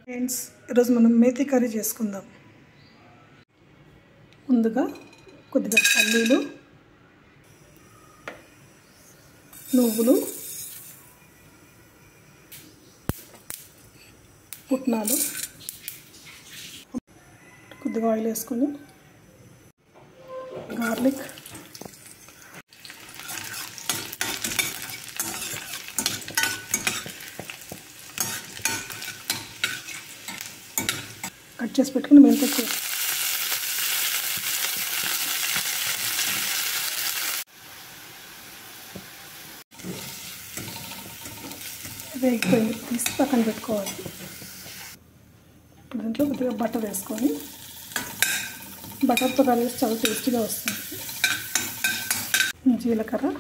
Friends, ఈరోజు మనం methi curry చేసుకుందాం. ముందుగా కొద్దిగా పల్లీలు, నువ్వులు, పుట్నాలు, కొద్దిగా ఆయిల్ వేసుకొని గార్లిక్, కట్ చేసి పెట్టుకుని మెంతులు వేగిపోయింది, తీసి పక్కన పెట్టుకోవాలి. దీంట్లో కొద్దిగా బటర్ వేసుకొని, బటర్తో కలిసి చాలా టేస్టీగా వస్తుంది. జీలకర్ర,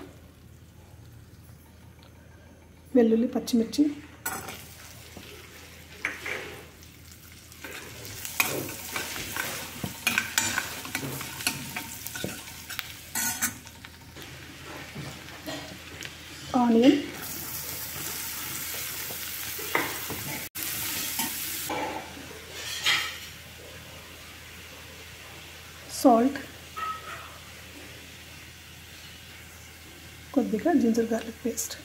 వెల్లుల్లి, పచ్చిమిర్చి, ఆనియన్, సాల్ట్, కొద్దిగా జింజర్ గార్లిక్ పేస్ట్,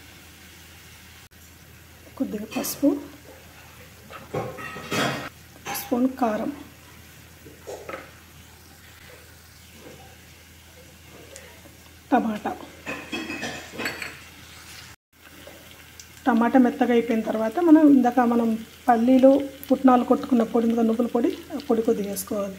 కొద్దిగా పసుపు, స్పూన్ కారం, టమాటా మెత్తగా అయిపోయిన తర్వాత మనం పల్లీలు, పుట్నాలు కొట్టుకున్న పొడి, నువ్వుల పొడి, ఆ పొడి కొద్దిగా వేసుకోవాలి.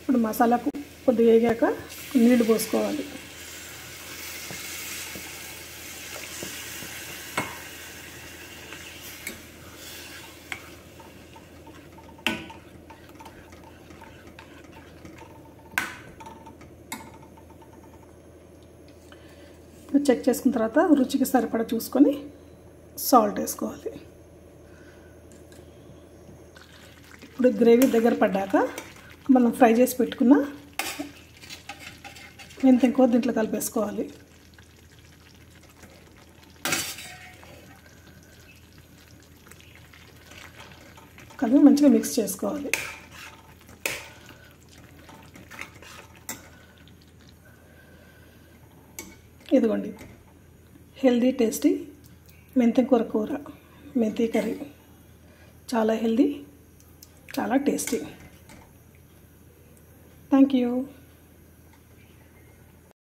ఇప్పుడు మసాలాకు కొద్దిగా వేగాక నీళ్లు పోసుకోవాలి. ఇప్పుడు చెక్ చేసుకున్న తర్వాత రుచికి సరిపడా చూసుకొని సాల్ట్ వేసుకోవాలి. ఇప్పుడు గ్రేవీ దగ్గర పడ్డాక మనం ఫ్రై చేసి పెట్టుకున్న మెంతం కూర దీంట్లో కలిపేసుకోవాలి. కలిపి మంచిగా మిక్స్ చేసుకోవాలి. ఇదిగోండి, హెల్దీ టేస్టీ మెంతి కూర, మెంతి కర్రీ. చాలా హెల్దీ, చాలా టేస్టీ. Thank you.